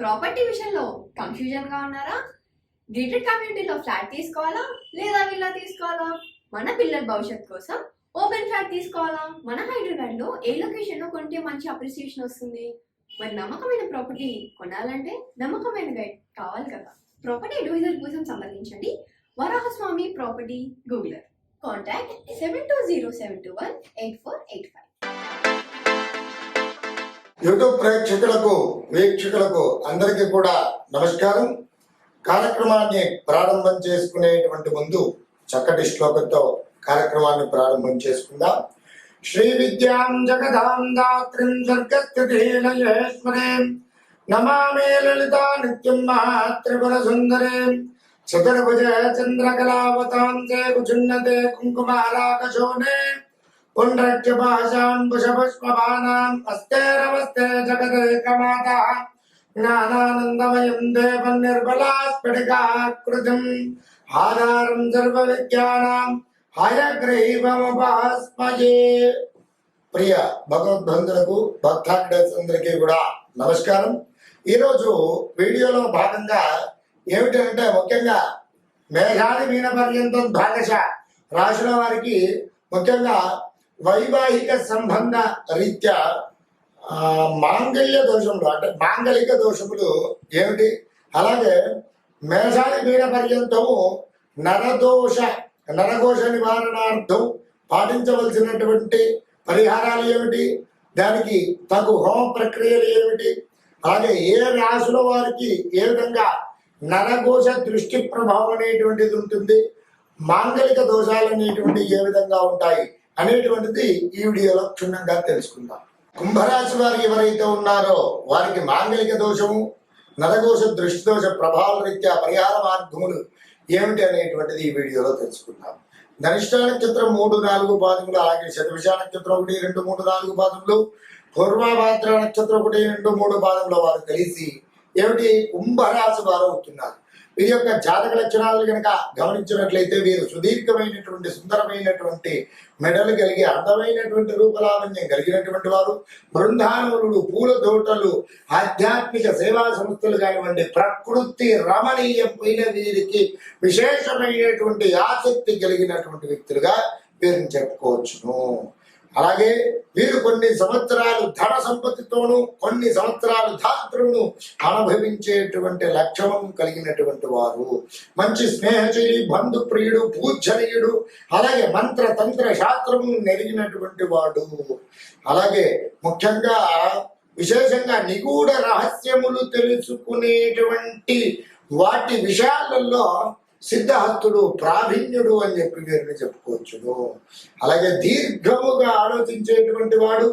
Property విషయంలో confusion గా ఉన్నారా? గేటెడ్ కమ్యూనిటీలో ఫ్లాట్ తీసుకోవాలా లేదా విల్లా తీసుకోవాలా? మన పిల్లల భవిష్యత్ కోసం ఓపెన్ ఫ్లాట్ తీసుకోవాలా? మన హైదరాబాద్ లో ఏ లొకేషన్ లో కొంటే మంచి అప్రిసియేషన్ వస్తుంది? మరి నమ్మకమైన ప్రాపర్టీ కొనాలంటే నమ్మకమైన గైడ్ కావాలి కదా. ప్రాపర్టీ అడ్వైజర్ కోసం సంప్రదించండి వరాహస్వామి ప్రాపర్టీ గూగులర్. కాంటాక్ట్ 7207218485. యూట్యూబ్ ప్రేక్షకులకు వీక్షకులకు అందరికీ కూడా నమస్కారం. కార్యక్రమాన్ని ప్రారంభం చేసుకునేటువంటి ముందు చక్కటి శ్లోకంతో కార్యక్రమాన్ని ప్రారంభం చేసుకుందాం. శ్రీ విద్యాం జగదాం దాత్రిం స్వర్గస్థితిలయేశ్వరీం నమామి లలితా నిత్యం మహాత్రిపుర సుందరీం చతుర్భుజ చంద్రకళావతాం తే కుచున్నతే కుంకుమారాకశోనే పుండ్రక్య భాషాం పుష్పబాణాం అస్తే నమస్తే జగదేకమాతా జ్ఞానానందమయం దేవం నిర్మలాస్ఫటికాకృతిం ఆధారం సర్వ విద్యానాం హయగ్రీవముపాస్మయే. ప్రియ భగవద్బంధులకు భక్తాగ్రేసులందరికీ కూడా నమస్కారం. ఈరోజు వీడియోలో భాగంగా ఏమిటంటే ముఖ్యంగా మేఘాది మీన పర్యంతం ద్వాదశ రాశుల వారికి ముఖ్యంగా వైవాహిక సంబంధ రీత్యా మాంగళ్య దోషములు అంటే మాంగళిక దోషములు ఏమిటి, అలాగే మేషాది మీన పర్యంతము నరఘోష నివారణార్థం పాటించవలసినటువంటి పరిహారాలు ఏమిటి, దానికి తగు హోమ ప్రక్రియలు ఏమిటి, అలాగే ఏ రాశుల వారికి ఏ విధంగా నరఘోష దృష్టి ప్రభావం అనేటువంటిది ఉంటుంది, మాంగళిక దోషాలు అనేటువంటి ఏ విధంగా ఉంటాయి అనేటువంటిది ఈ వీడియోలో క్షుణ్ణంగా తెలుసుకుందాం. కుంభరాశి వారు ఎవరైతే ఉన్నారో వారికి మాంగళిక దోషము నరఘోష దృష్టి దోష ప్రభావాల రీత్యా పరిహార మార్గములు ఏమిటి అనేటువంటిది ఈ వీడియోలో తెలుసుకుందాం. ధనిష్ట నక్షత్రం 3-4 పాదములు, అలాగే శతభిష నక్షత్రం 1-2-3-4 పాదములు, పూర్వభాద్ర నక్షత్రం 1-2-3 పాదముల వారు కలిసి ఏమిటి కుంభరాశి వారు అవుతున్నారు. వీరి యొక్క జాతక లక్షణాలు కనుక గమనించినట్లయితే వీరు సుదీర్ఘమైనటువంటి సుందరమైనటువంటి మెడలు కలిగి అందమైనటువంటి రూపలావణ్యం కలిగినటువంటి వారు, బృందావనులు, పూల తోటలు, ఆధ్యాత్మిక సేవా సంస్థలు కానివ్వండి, ప్రకృతి రమణీయమైన వీరికి విశేషమైనటువంటి ఆసక్తి కలిగినటువంటి వ్యక్తులుగా వీరిని చెప్పుకోవచ్చును. అలాగే వీరు కొన్ని సంవత్సరాలు ధన సంపత్తితోనూ కొన్ని సంవత్సరాలు దాత్రులను అనుభవించేటువంటి లక్షణం కలిగినటువంటి వారు, మంచి స్నేహశీలి, బంధుప్రియుడు, పూజనీయుడు, అలాగే మంత్ర తంత్ర శాస్త్రము నెరిగినటువంటి వాడు, అలాగే ముఖ్యంగా విశేషంగా నిగూఢ రహస్యములు తెలుసుకునేటువంటి వాటి విషయాలలో సిద్ధహస్తుడు, ప్రావీణ్యుడు అని చెప్పి వీరిని చెప్పుకోవచ్చును. అలాగే దీర్ఘముగా ఆలోచించేటువంటి వాడు,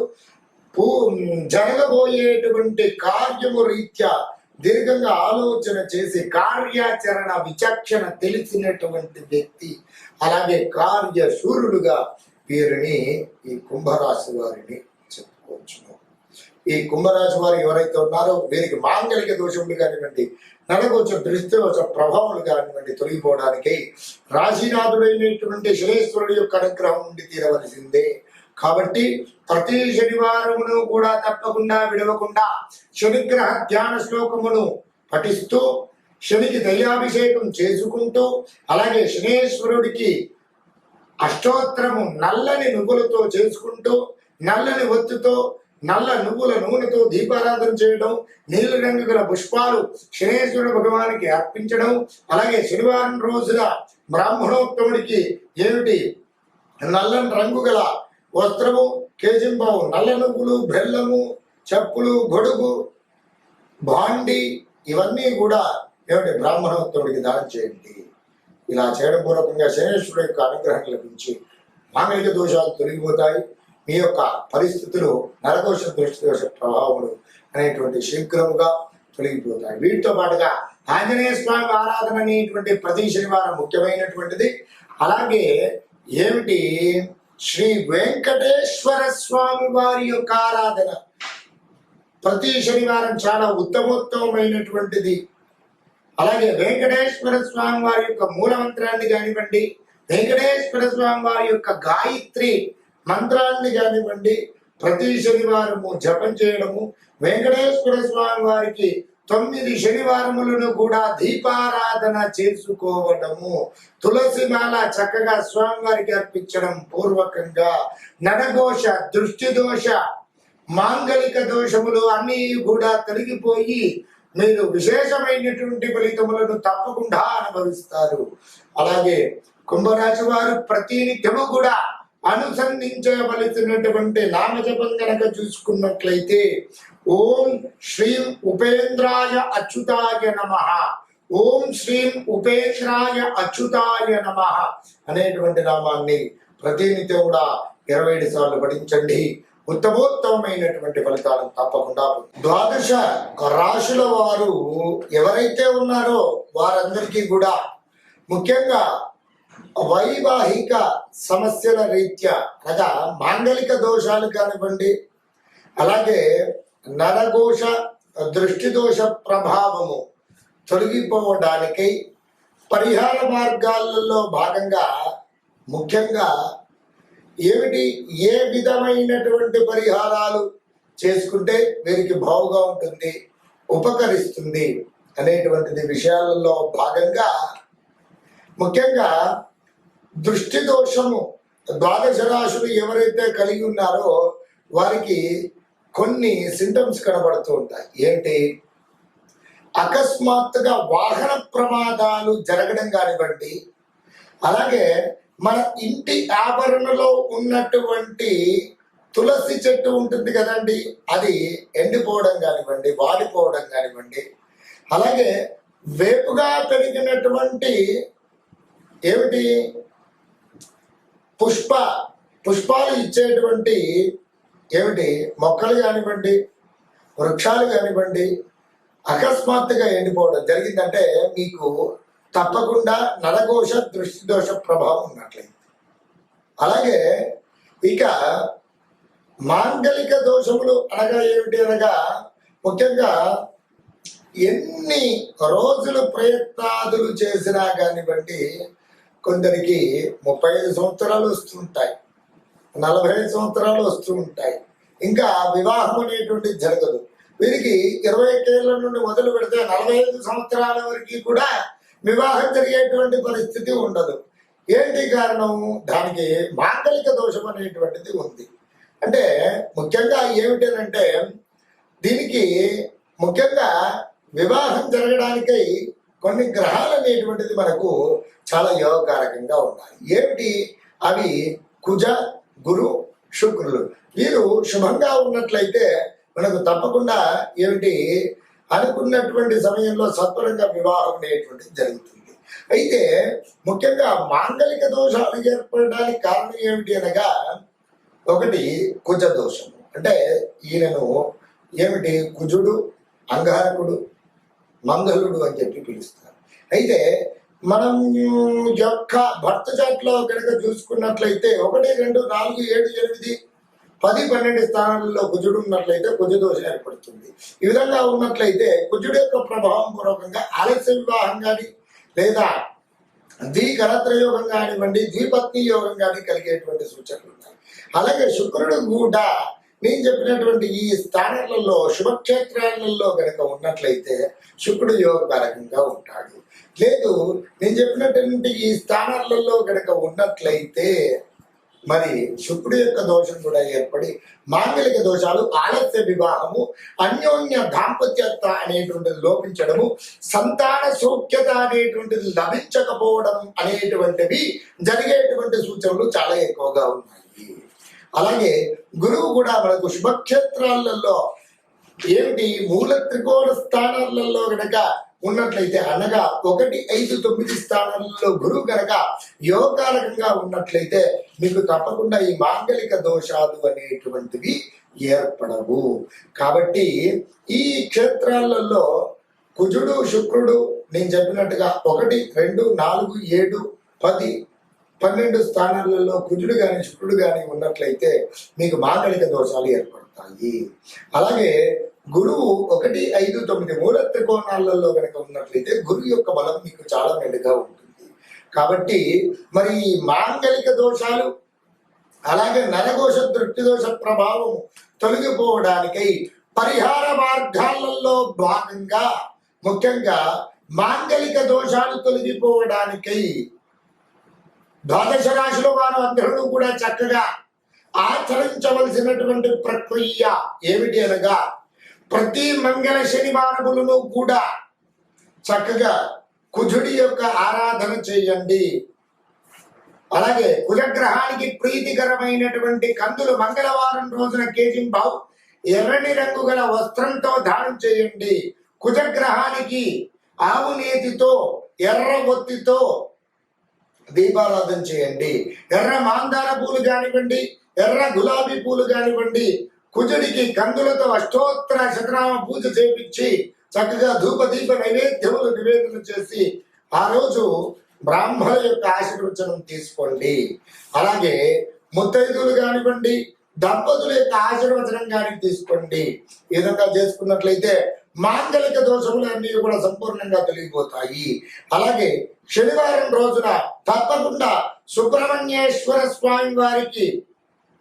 జరగబోయేటువంటి కార్యము రీత్యా దీర్ఘంగా ఆలోచన చేసి కార్యాచరణ విచక్షణ తెలిసినటువంటి వ్యక్తి, అలాగే కార్యశూరుడుగా వీరిని ఈ కుంభరాశి వారిని చెప్పుకోవచ్చును. ఈ కుంభరాశి వారు ఎవరైతే ఉన్నారో వీరికి మాంగళిక దోషములు కానివ్వండి, నరఘోష దృష్టిదోష ప్రభావాలు కానివ్వండి తొలగిపోవడానికి రాశినాథుడైనటువంటి శనేశ్వరుడి యొక్క అనుగ్రహం ఉండి తీరవలసిందే. కాబట్టి ప్రతి శనివారమును కూడా తప్పకుండా విడవకుండా శనిగ్రహ ధ్యాన శ్లోకమును పఠిస్తూ శనికి దైవాభిషేకం చేసుకుంటూ, అలాగే శనేశ్వరుడికి అష్టోత్తరము నల్లని నువ్వులతో చేసుకుంటూ, నల్లని ఒత్తుతో నల్ల నువ్వుల నూనెతో దీపారాధన చేయడం, నీలి రంగు గల పుష్పాలు శనేశ్వరుడు భగవానికి అర్పించడం, అలాగే శనివారం రోజున బ్రాహ్మణోత్తముడికి ఏమిటి నల్లని రంగు గల వస్త్రము, కేజింబావు, నల్ల నువ్వులు, బెల్లము, చెప్పులు, గొడుగు, భాండి ఇవన్నీ కూడా ఏమిటి బ్రాహ్మణోత్తముడికి దానం చేయండి. ఇలా చేయడం పూర్వకంగా శనేశ్వరుడు యొక్క అనుగ్రహం లభించి మాంగళిక దోషాలు తొలగిపోతాయి. మీ యొక్క పరిస్థితులు నరఘోష దృష్టి దోష ప్రభావములు అనేటువంటి శీఘ్రముగా తొలగిపోతాయి. వీటితో పాటుగా ఆంజనేయ స్వామి ఆరాధన అనేటువంటి ప్రతి శనివారం ముఖ్యమైనటువంటిది. అలాగే ఏమిటి శ్రీ వెంకటేశ్వర స్వామి వారి యొక్క ఆరాధన ప్రతి శనివారం చాలా ఉత్తమోత్తమైనటువంటిది. అలాగే వెంకటేశ్వర స్వామి వారి యొక్క మూలమంత్రాన్ని కానివ్వండి, వెంకటేశ్వర స్వామి వారి యొక్క గాయత్రి మంత్రాన్ని కానివ్వండి ప్రతి శనివారము జపం చేయడము, వెంకటేశ్వర స్వామి వారికి 9 శనివారములను కూడా దీపారాధన చేసుకోవడము, తులసి మాల చక్కగా స్వామివారికి అర్పించడం పూర్వకంగా నరఘోష, దృష్టి దోష, మాంగళిక దోషములు అన్నీ కూడా తొలగిపోయి మీరు విశేషమైనటువంటి ఫలితములను తప్పకుండా అనుభవిస్తారు. అలాగే కుంభరాశి వారు ప్రతినిత్యము కూడా అనుసంధించవలసినటువంటి నామజపం గనక చూసుకున్నట్లయితే ఓం శ్రీం ఉపేంద్రాయ అచ్యుతాయ నమః, ఓం శ్రీం ఉపేంద్రాయ అచ్యుతాయ నమః అనేటువంటి నామాన్ని ప్రతినిత్యం కూడా 27 సార్లు పఠించండి. ఉత్తమోత్తమైనటువంటి ఫలితాలను తప్పకుండా. 12 రాశుల వారు ఎవరైతే ఉన్నారో వారందరికీ కూడా ముఖ్యంగా వైవాహిక సమస్యల రీత్యా అనగా మాంగళిక దోషాలు కానివ్వండి, అలాగే నరఘోష, దృష్టి దోష ప్రభావము తొలగిపోవడానికి పరిహార మార్గాలలో భాగంగా ముఖ్యంగా ఏమిటి, ఏ విధమైనటువంటి పరిహారాలు చేసుకుంటే వీరికి బావుగా ఉంటుంది, ఉపకరిస్తుంది అనేటువంటిది విషయాలలో భాగంగా ముఖ్యంగా దృష్టి దోషము 12 రాశులు ఎవరైతే కలిగి ఉన్నారో వారికి కొన్ని సింటమ్స్ కనబడుతూ ఉంటాయి. ఏంటి, అకస్మాత్తుగా వాహన ప్రమాదాలు జరగడం కానివ్వండి, అలాగే మన ఇంటి ఆవరణలో ఉన్నటువంటి తులసి చెట్టు ఉంటుంది కదండి, అది ఎండిపోవడం కానివ్వండి, వాడిపోవడం కానివ్వండి, అలాగే వేపుగా పెరిగినటువంటి ఏమిటి పుష్పాలు ఇచ్చేటువంటి ఏమిటి మొక్కలు కానివ్వండి, వృక్షాలు కానివ్వండి అకస్మాత్తుగా ఎండిపోవడం జరిగిందంటే మీకు తప్పకుండా నరఘోష, దృష్టి దోష ప్రభావం ఉన్నట్లయింది. అలాగే ఇక మాంగళిక దోషములు అనగా ఏమిటి అనగా ముఖ్యంగా ఎన్ని రోజులు ప్రయత్నాదులు చేసినా కానివ్వండి, కొందరికి 35 సంవత్సరాలు వస్తుంటాయి, 45 సంవత్సరాలు వస్తూ ఉంటాయి, ఇంకా వివాహం అనేటువంటిది జరగదు. వీరికి 21 ఏళ్ల నుండి మొదలు పెడితే 45 సంవత్సరాల వరకు కూడా వివాహం జరిగేటువంటి పరిస్థితి ఉండదు. ఏంటి కారణం, దానికి మాంగళిక దోషం అనేటువంటిది ఉంది. అంటే ముఖ్యంగా ఏమిటంటే దీనికి ముఖ్యంగా వివాహం జరగడానికై కొన్ని గ్రహాలు అనేటువంటిది మనకు చాలా యోగకారకంగా ఉన్నాయి. ఏమిటి అవి, కుజ, గురు, శుక్రులు. వీరు శుభంగా ఉన్నట్లయితే మనకు తప్పకుండా ఏమిటి అనుకున్నటువంటి సమయంలో సత్వరంగా వివాహం అనేటువంటిది జరుగుతుంది. అయితే ముఖ్యంగా మాంగళిక దోషాలు ఏర్పడడానికి కారణం ఏమిటి అనగా ఒకటి కుజ దోషం. అంటే ఈయనను ఏమిటి కుజుడు, అంగారకుడు, మంగళుడు అని చెప్పి పిలుస్తారు. అయితే మనం యొక్క భర్త చాట్లో కనుక చూసుకున్నట్లయితే 1, 2, 4, 7, 8, 10, 12 స్థానాలలో కుజుడు ఉన్నట్లయితే కుజ దోషం ఏర్పడుతుంది. ఈ విధంగా ఉన్నట్లయితే కుజుడు యొక్క ప్రభావం పూర్వకంగా ఆలస్య వివాహం కానీ లేదా ద్వికరత్ర యోగం కానివ్వండి, ద్విపత్ని యోగం కానీ కలిగేటువంటి సూచనలు ఉన్నాయి. అలాగే శుక్రుడు కూడా నేను చెప్పినటువంటి ఈ స్థానాలలో శుభక్షేత్రాలలో కనుక ఉన్నట్లయితే శుక్రుడు యోగకారకంగా ఉంటాడు. లేదు నేను చెప్పినటువంటి ఈ స్థానాలలో కనుక ఉన్నట్లయితే మరి శుక్రుడు యొక్క దోషం కూడా ఏర్పడి మాంగళిక దోషాలు, ఆలస్య వివాహము, అన్యోన్య దాంపత్యత అనేటువంటిది లోపించడము, సంతాన సౌఖ్యత అనేటువంటిది లభించకపోవడం అనేటువంటివి జరిగేటువంటి సూచనలు చాలా ఎక్కువగా ఉన్నాయి. అలాగే గురువు కూడా మనకు శుభక్షేత్రాలలో ఏమిటి మూల త్రికోణ స్థానాలలో గనక ఉన్నట్లయితే అనగా 1, 5, 9 స్థానాలలో గురువు గనక యోగకారకంగా ఉన్నట్లయితే మీకు తప్పకుండా ఈ మాంగళిక దోషాలు అనేటువంటివి ఏర్పడవు. కాబట్టి ఈ క్షేత్రాలలో కుజుడు, శుక్రుడు నేను చెప్పినట్టుగా 1, 2, 4, 7, 10, 12 స్థానాలలో కుజుడు కానీ శుక్రుడు కానీ ఉన్నట్లయితే మీకు మాంగళిక దోషాలు ఏర్పడతాయి. అలాగే గురువు 1, 5, 9 మూల త్రికోణాలలో కనుక ఉన్నట్లయితే గురువు యొక్క బలం మీకు చాలా మెండుగా ఉంటుంది. కాబట్టి మరి ఈ మాంగళిక దోషాలు అలాగే నరఘోష, దృష్టి దోష ప్రభావం తొలగిపోవడానికై పరిహార మార్గాలలో భాగంగా ముఖ్యంగా మాంగలిక దోషాలు తొలగిపోవడానికై ద్వాదశ రాశిలో వారు అందరూ కూడా చక్కగా ఆచరించవలసినటువంటి ప్రక్రియ ఏమిటి అనగా ప్రతి మంగళ శనివారములను కూడా చక్కగా కుజుడి యొక్క ఆరాధన చేయండి. అలాగే కుజగ్రహానికి ప్రీతికరమైనటువంటి కందులు మంగళవారం రోజున కేజింబావు ఎర్రని రంగు గల వస్త్రంతో దానం చేయండి. కుజగ్రహానికి ఆవు నేతితో ఎర్ర ఒత్తితో దీపారాధన చేయండి. ఎర్ర మాందార పూలు కానివ్వండి, ఎర్ర గులాబీ పూలు కానివ్వండి, కుజుడికి కందులతో అష్టోత్తర శతనామ పూజ చేపించి చక్కగా ధూప దీప నైవేద్యములు నివేదన చేసి ఆ రోజు బ్రాహ్మణ యొక్క ఆశీర్వచనం తీసుకోండి. అలాగే ముత్తైదులు కానివ్వండి, దంపతుల యొక్క ఆశీర్వచనం కానీ తీసుకోండి. ఈ విధంగా చేసుకున్నట్లయితే మాంగలిక దోషములు అన్ని కూడా సంపూర్ణంగా తొలగిపోతాయి. అలాగే శనివారం రోజున తప్పకుండా సుబ్రహ్మణ్యేశ్వర స్వామి వారికి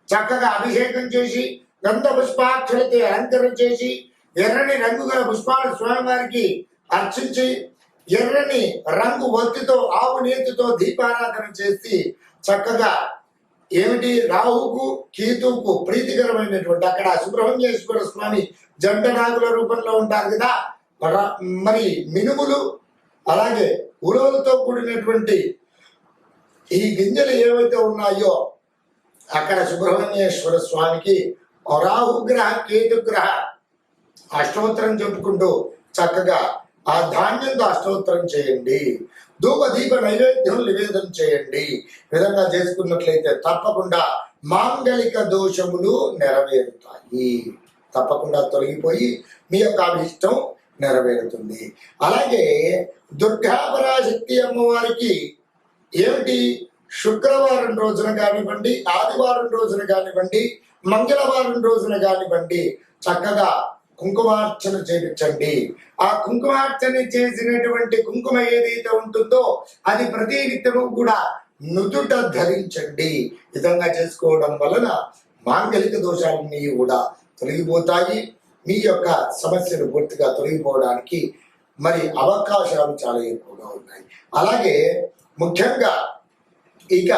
చక్కగా అభిషేకం చేసి గంధ పుష్పాక్షలతో అలంకరణ చేసి ఎర్రని రంగు గల పుష్పాలు స్వామివారికి అర్చించి ఎర్రని రంగు ఒత్తితో ఆవు నేతితో దీపారాధన చేసి చక్కగా ఏమిటి రాహుకు కేతువుకు ప్రీతికరమైనటువంటి అక్కడ సుబ్రహ్మణ్యేశ్వర స్వామి జంట నాగుల రూపంలో ఉంటారు కదా, మరి మినుములు అలాగే ఉలవలతో కూడినటువంటి ఈ గింజలు ఏవైతే ఉన్నాయో అక్కడ సుబ్రహ్మణ్యేశ్వర స్వామికి రాహుగ్రహ కేతుగ్రహ అష్టోత్తరం చెప్పుకుంటూ చక్కగా ఆ ధాన్యంతో అష్టోత్తరం చేయండి. ధూప దీప నైవేద్యం నివేదన చేయండి. విధంగా చేసుకున్నట్లయితే తప్పకుండా మాంగలిక దోషములు నెరవేరుతాయి. తప్పకుండా తొలగిపోయి మీ యొక్క అభిష్టం నెరవేరుతుంది. అలాగే దుర్గాపరాశక్తి అమ్మవారికి ఏమిటి శుక్రవారం రోజున కానివ్వండి, ఆదివారం రోజున కానివ్వండి, మంగళవారం రోజున కానివ్వండి చక్కగా కుంకుమార్చన చేయించండి. ఆ కుంకుమార్చన చేసినటువంటి కుంకుమ ఏదైతే ఉంటుందో అది ప్రతి నిత్యము కూడా నుదుట ధరించండి. విధంగా చేసుకోవడం వలన మాంగలిక దోషాలన్నీ కూడా తొలగిపోతాయి. మీ యొక్క సమస్యలు పూర్తిగా తొలగిపోవడానికి మరి అవకాశాలు చాలా ఎక్కువగా ఉన్నాయి. అలాగే ముఖ్యంగా ఇక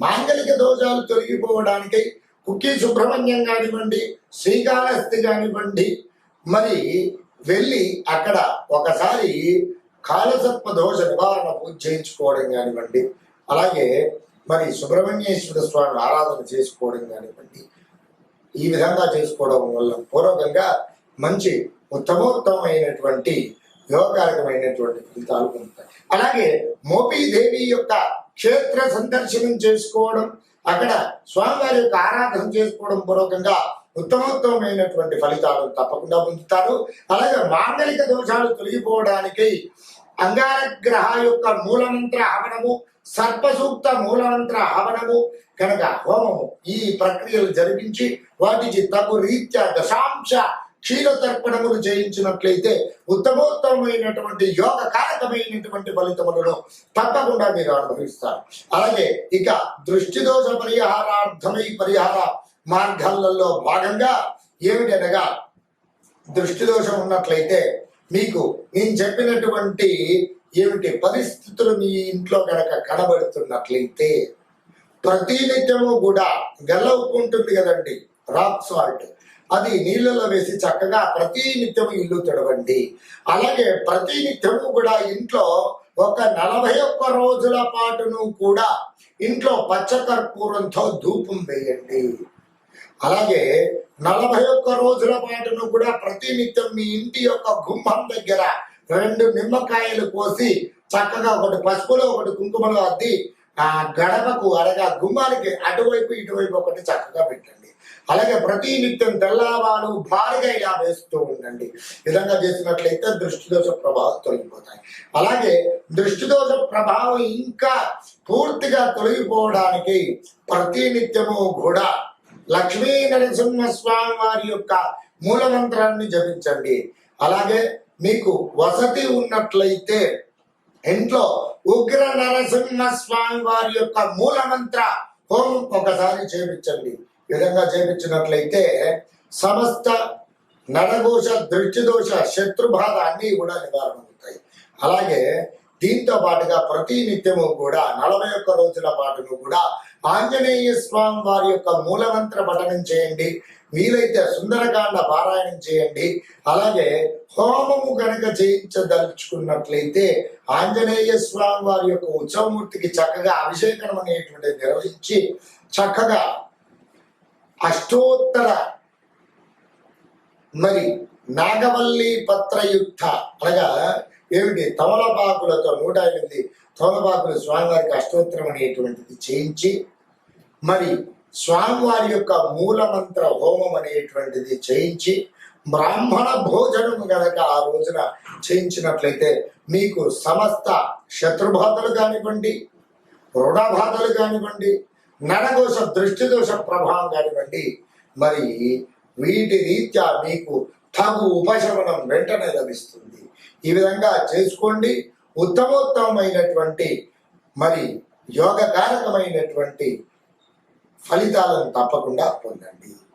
మాంగలిక దోషాలు తొలగిపోవడానికి కుక్కి సుబ్రహ్మణ్యం కానివ్వండి, శ్రీకాళహస్తి కానివ్వండి, మరి వెళ్ళి అక్కడ ఒకసారి కాలసర్ప దోష నివారణ పూజ చేయించుకోవడం కానివ్వండి, అలాగే మరి సుబ్రహ్మణ్యేశ్వర స్వామి ఆరాధన చేసుకోవడం కానివ్వండి, ఈ విధంగా చేసుకోవడం వల్ల పూర్వకంగా మంచి ఉత్తమోత్తమైనటువంటి యోగకారకమైనటువంటి ఫలితాలు పొందుతాయి. అలాగే మోపీదేవి యొక్క క్షేత్ర సందర్శనం చేసుకోవడం, అక్కడ స్వామివారి యొక్క ఆరాధన చేసుకోవడం పూర్వకంగా ఉత్తమోత్తమైనటువంటి ఫలితాలు తప్పకుండా పొందుతారు. అలాగే మాంగలిక దోషాలు తొలగిపోవడానికి అంగారగ్రహ యొక్క మూలమంత్ర హవనము, సర్పసూక్త మూలమంత్ర హవనము కనుక హోమము ఈ ప్రక్రియలు జరిపించి వాటికి తగు రీత్యా దశాంశ క్షీరతర్పణములు చేయించినట్లయితే ఉత్తమోత్తమైనటువంటి యోగ కారకమైనటువంటి ఫలితములను తప్పకుండా మీరు అనుభవిస్తారు. అలాగే ఇక దృష్టి దోష పరిహారార్థమై పరిహార మార్గాలలో భాగంగా ఏమిటనగా దృష్టి దోషం ఉన్నట్లయితే మీకు నేను చెప్పినటువంటి ఏమిటి పరిస్థితులు మీ ఇంట్లో కనుక కనబడుతున్నట్లయితే ప్రతినిత్యము కూడా గెలవుకు ఉంటుంది కదండి రాక్ సాల్ట్, అది నీళ్ళలో వేసి చక్కగా ప్రతి నిత్యము ఇల్లు తడవండి. అలాగే ప్రతి నిత్యము కూడా ఇంట్లో ఒక 41 రోజుల పాటును కూడా ఇంట్లో పచ్చకర్పూరంతో ధూపం వేయండి. అలాగే 41 రోజుల పాటును కూడా ప్రతి నిత్యం మీ ఇంటి యొక్క గుమ్మం దగ్గర 2 నిమ్మకాయలు కోసి చక్కగా ఒకటి పసుపులో ఒకటి కుంకుమలో అద్ది ఆ గడపకు అనగా గుమ్మానికి అటువైపు ఇటువైపు ఒకటి చక్కగా పెట్టండి. అలాగే ప్రతి నిత్యం తెల్లవారు భారీగా ఇలా వేస్తూ ఉండండి. విధంగా చేసినట్లయితే దృష్టి దోష ప్రభావం తొలగిపోతాయి. అలాగే దృష్టి దోష ప్రభావం ఇంకా పూర్తిగా తొలగిపోవడానికి ప్రతి నిత్యము కూడా లక్ష్మీ నరసింహస్వామి వారి యొక్క మూలమంత్రాన్ని జపించండి. అలాగే మీకు వసతి ఉన్నట్లయితే ఇంట్లో ఉగ్ర నరసింహ స్వామి వారి యొక్క మూలమంత్ర హోమం ఒకసారి చేపించండి. విధంగా చేపించినట్లయితే సమస్త నరఘోష, దృష్టి దోష, శత్రుబాధ అన్నీ కూడా నివారణ అవుతాయి. అలాగే దీంతో పాటుగా ప్రతి నిత్యము కూడా 41 రోజుల పాటును కూడా ఆంజనేయ స్వామి వారి యొక్క మూలమంత్ర పఠనం చేయండి. వీలైతే సుందరకాండ పారాయణం చేయండి. అలాగే హోమము కనుక చేయించదలుచుకున్నట్లయితే ఆంజనేయ స్వామి వారి యొక్క ఉత్సవమూర్తికి చక్కగా అభిషేకం అనేటువంటిది నిర్వహించి చక్కగా అష్టోత్తర మరి నాగవల్లి పత్రయుక్త అనగా ఏమిటి తమలపాకులతో 108 తమలపాకులు స్వామివారికి అష్టోత్తరం అనేటువంటిది చేయించి మరి స్వామివారి యొక్క మూలమంత్ర హోమం అనేటువంటిది చేయించి బ్రాహ్మణ భోజనం గనక ఆ రోజున చేయించినట్లయితే మీకు సమస్త శత్రుబాధలు కానివ్వండి, రుణబాధలు కానివ్వండి, నరఘోష, దృష్టి దోష ప్రభావం కానివ్వండి, మరి వీటి రీత్యా మీకు తగు ఉపశమనం వెంటనే లభిస్తుంది. ఈ విధంగా చేసుకోండి. ఉత్తమోత్తమైనటువంటి మరి యోగకారకమైనటువంటి ఫలితాలను తప్పకుండా పొందండి.